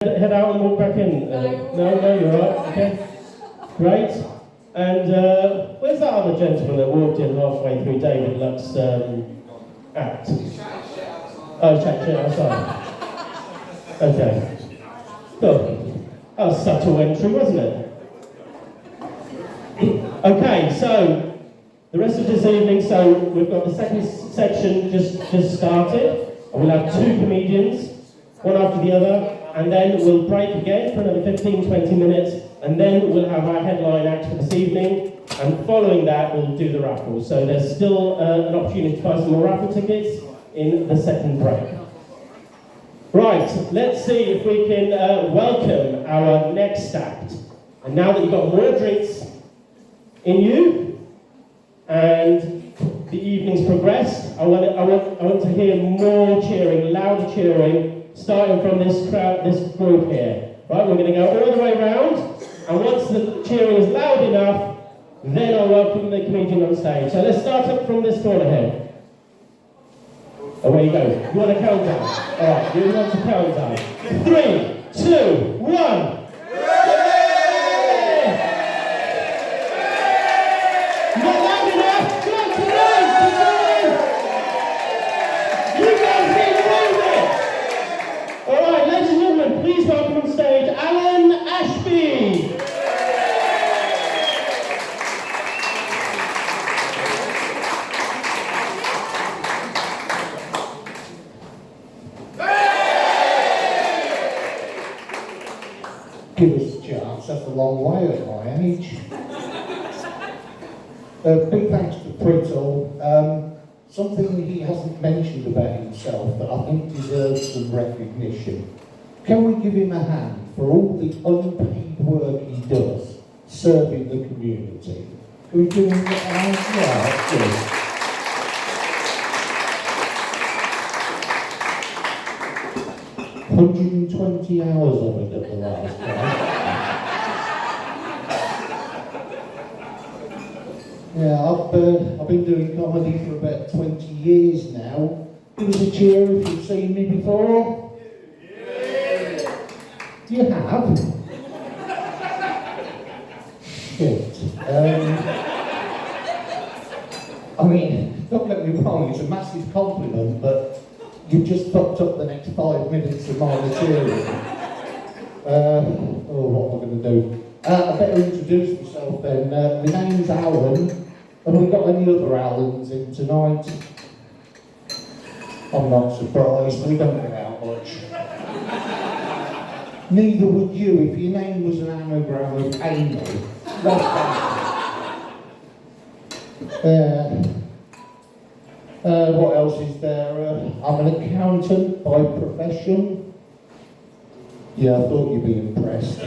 Head out and walk back in. No, you're right. Okay, great. And where's that other gentleman that walked in halfway through David Luck's act? Oh, chat shit outside. Okay. Cool. That was subtle entry, wasn't it? Okay, so the rest of this evening. So we've got the second section just started, and we'll have two comedians, one after the other. And then we'll break again for another 15-20 minutes, and then we'll have our headline act for this evening, and following that we'll do the raffle. So there's still an opportunity to buy some more raffle tickets in the second break. Right, let's see if we can welcome our next act. And now that you've got more drinks in you, and the evening's progressed, I want to hear more cheering, louder cheering, starting from this crowd, this group here. Right, we're going to go all the way around, and once the cheering is loud enough, then I'll welcome the comedian on stage. So let's start up from this corner here. Away you go. You want a countdown? Alright, you want a countdown. 3, 2, 1. Not loud enough! Come on, come on! You guys need to move it! Alright, ladies and gentlemen, please welcome on stage Alan Ashby. Give us a chance, that's a long way at my age. Big thanks to Pritul. Something he hasn't mentioned about himself that I think deserves some recognition. Can we give him a hand for all the unpaid work he does serving the community? Can we give him a hand? Yeah, that's good. 120 hours of it at the last time. Yeah, I've been doing comedy for about 20 years now. Give us a cheer if you've seen me before. Yeah. You have? Shit. I mean, don't get me wrong, it's a massive compliment, but you've just fucked up the next 5 minutes of my material. What am I going to do? I better introduce myself then. My name's Alan. Have we got any other Alans in tonight? I'm not surprised, we don't get out much. Neither would you if your name was an anagram of Amy. What else is there? I'm an accountant by profession. Yeah, I thought you'd be impressed.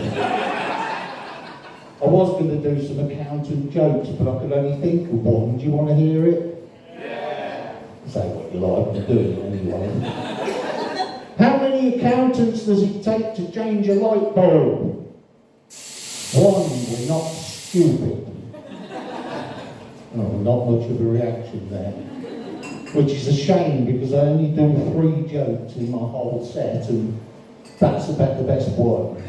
I was going to do some accountant jokes, but I could only think of one. Do you want to hear it? Yeah. Say what you like, I'm doing it anyway. How many accountants does it take to change a light bulb? One, we're not stupid. Oh, not much of a reaction there. Which is a shame because I only do 3 jokes in my whole set, and that's about the best one.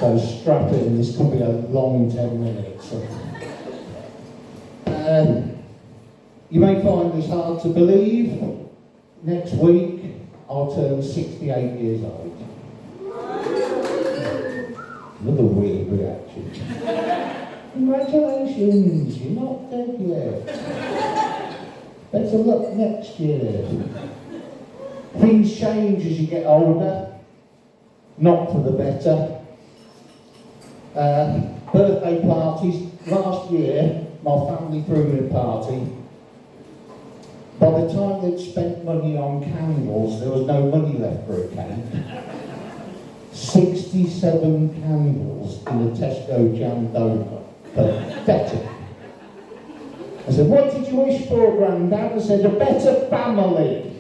So strap in, this could be a long 10 minutes. You may find this hard to believe. Next week, I'll turn 68 years old. Another weird reaction. Congratulations, you're not dead yet. Better luck next year. Things change as you get older, not for the better. Birthday parties. Last year, my family threw me a party. By the time they'd spent money on candles, there was no money left for a cake. 67 candles in a Tesco jam donut. Pathetic. I said, what did you wish for, Grandad? I said, a better family.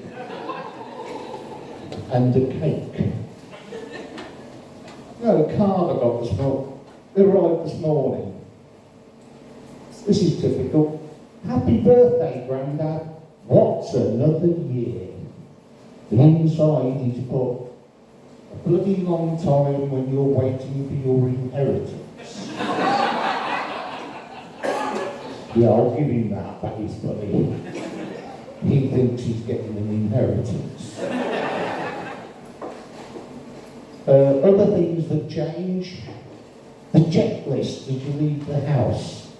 And a cake. No, a card I got this morning. It arrived this morning. This is typical. Happy birthday, Grandad. What's another year? And inside he's put a bloody long time when you're waiting for your inheritance. Yeah, I'll give him that, that is funny. He thinks he's getting an inheritance. Other things that change. The checklist as you leave the house.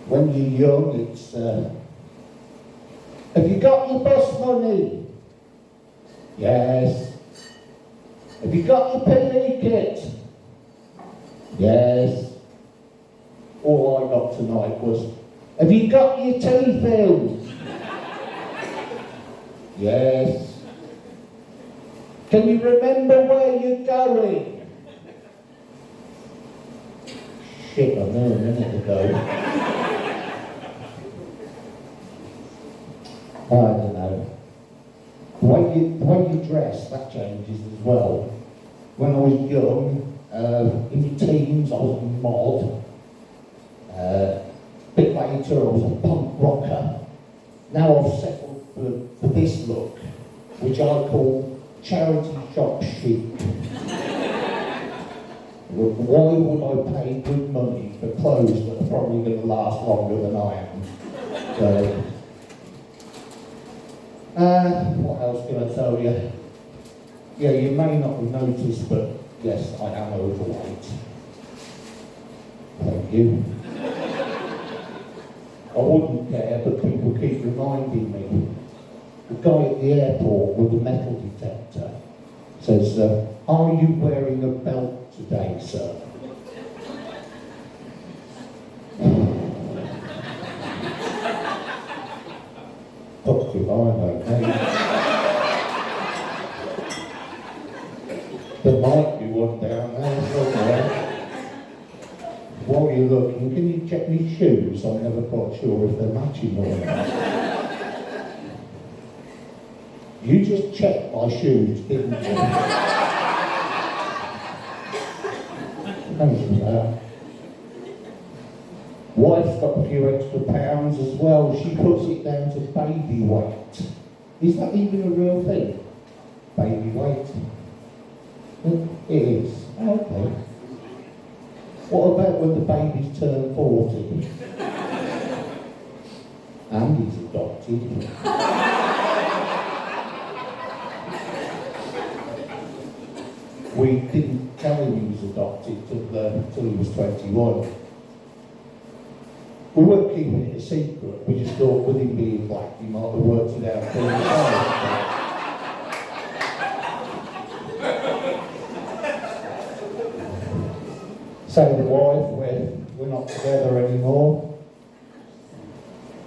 When you're young, it's, have you got your bus money? Yes. Have you got your PE kit? Yes. All I got tonight was, have you got your teeth in? Yes. Can you remember where you're going? Shit, I know a minute ago. I don't know. The way you dress, that changes as well. When I was young, in my teens, I was a mod. A bit later, I was a punk rocker. Now I've settled for this look, which I call charity shop chic. Why would I pay good money for clothes that are probably going to last longer than I am? So, what else can I tell you? Yeah, you may not have noticed, but yes, I am overweight. Thank you. I wouldn't care, but people keep reminding me. The guy at the airport with the metal detector says, are you wearing a belt today, sir? Fuck if I know, hey? There might be one down there somewhere. While you're looking, can you check me shoes? I'm never quite sure if they're matching or not. You just checked my shoes, didn't you? Thanks for that. Wife's got a few extra pounds as well. She puts it down to baby weight. Is that even a real thing? Baby weight? It is. Okay. What about when the babies turn 40? And he's adopted. We didn't tell him he was adopted till he was 21. We weren't keeping it a secret. We just thought with him being black, he might have worked it out for himself. Say to the wife, we're not together anymore.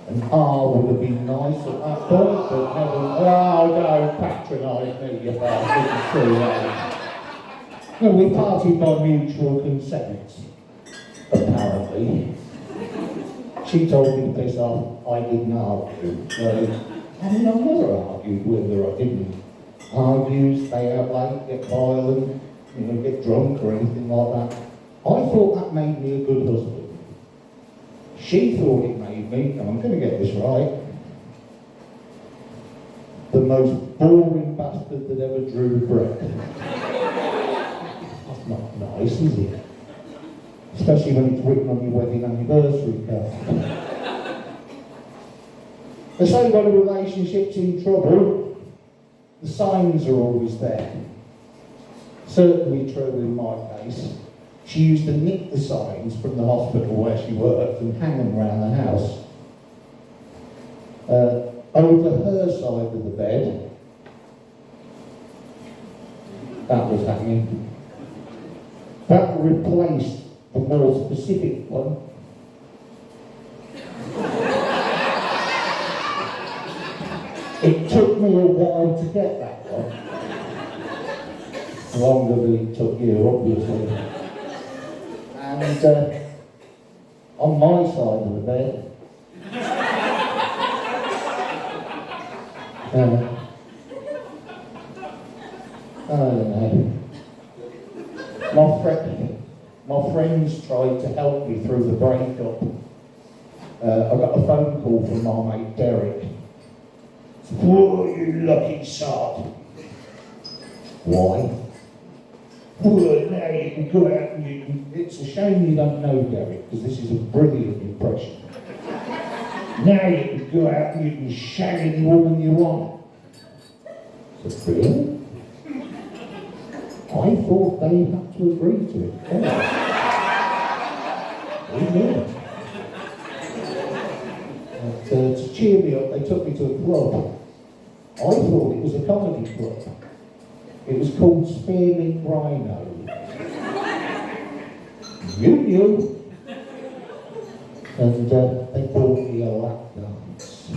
And would have been nice at that point, but never. Oh, don't patronise me, you bastard, true age. No, we parted by mutual consent, apparently. She told me to piss off, I didn't argue. So, I mean, I've never argued with her, I didn't argue, stay out late, get violent, get drunk or anything like that. I thought that made me a good husband. She thought it made me, and I'm going to get this right, the most boring bastard that ever drew breath. That's not nice, is it? Especially when it's written on your wedding anniversary card. They say when a relationship's in trouble, the signs are always there. Certainly true in my case. She used to nick the signs from the hospital where she worked and hang them around the house. Over her side of the bed, that was hanging. That replaced the more specific one. It took me a while to get that one. Longer than it took you, obviously. And on my side of the bed, I don't know. My friends tried to help me through the breakup. I got a phone call from my mate Derek. Oh, you lucky sod. Why? Well, now you can go out and you can... It's a shame you don't know, Derek, because this is a brilliant impression. Now you can go out and you can shag any woman you want. I said, really? I thought they had to agree to it. Yeah. To cheer me up, they took me to a club. I thought it was a comedy club. It was called Spearmint Rhino. You knew. And they bought me a lap dance.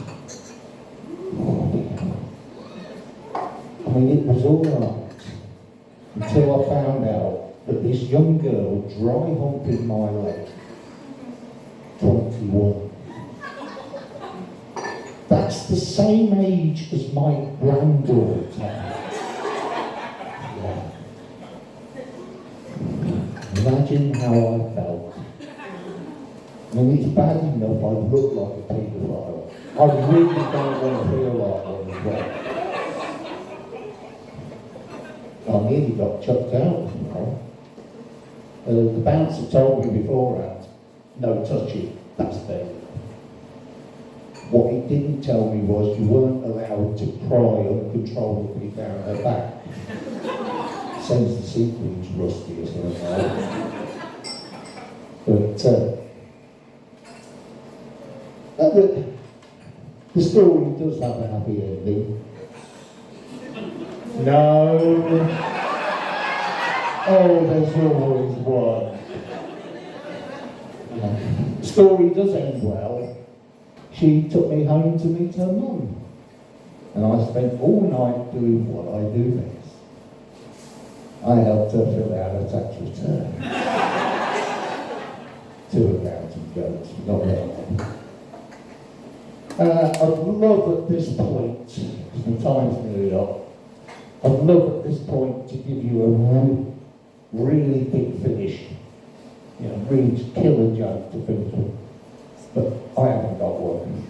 Oh, dear. I mean, it was all right until I found out that this young girl dry humping my leg. 21. That's the same age as my granddaughter. Yeah. Imagine how I felt. I mean, it's bad enough I look like a paedophile. I really don't want to feel like one as well. I nearly got chucked out, you know. The bouncer told me beforehand, no touching, that's there. What he didn't tell me was you weren't allowed to cry uncontrollably down her back. Sends the sequins rusty or something like that. But the story does have a happy ending. No. Oh, there's always one. The story does end well. She took me home to meet her mum. And I spent all night doing what I do best. I helped her fill out a tax return. Two accounting jokes, not that one. I'd love at this point, because my time's nearly up, I'd love at this point to give you a really big finish. You know, really killer joke to finish with. But I haven't got one.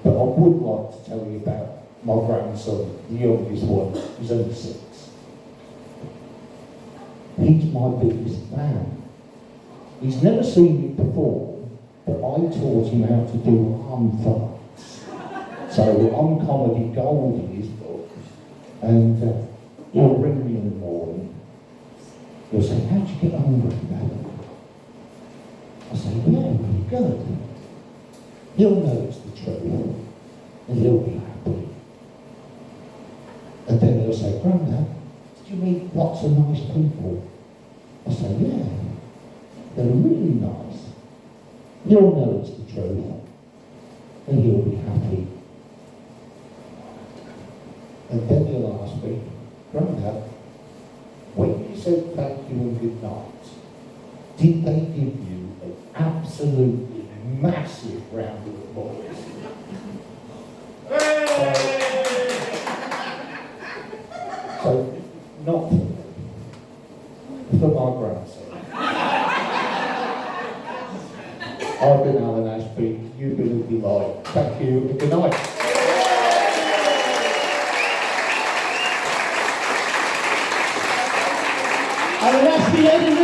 But I would like to tell you about my grandson, the youngest one, who's only 6. He's my biggest fan. He's never seen me perform, but I taught him how to do arm thrusts. So I'm comedy gold in his book, and he'll ring me in the morning. He'll say, how'd you get on with that? I say, yeah, pretty good. He'll know it's the truth, and he'll be happy. And then he'll say, Grandad, did you meet lots of nice people? I say, yeah, they're really nice. He'll know it's the truth, and he'll be happy. And then he'll ask me, Grandad, when you said thank you and good night, did they give you an absolutely massive round of applause? So, not for me, for my grandson. I've been Alan Ashby, you've been a delight. Thank you, and good night. And that's the end of the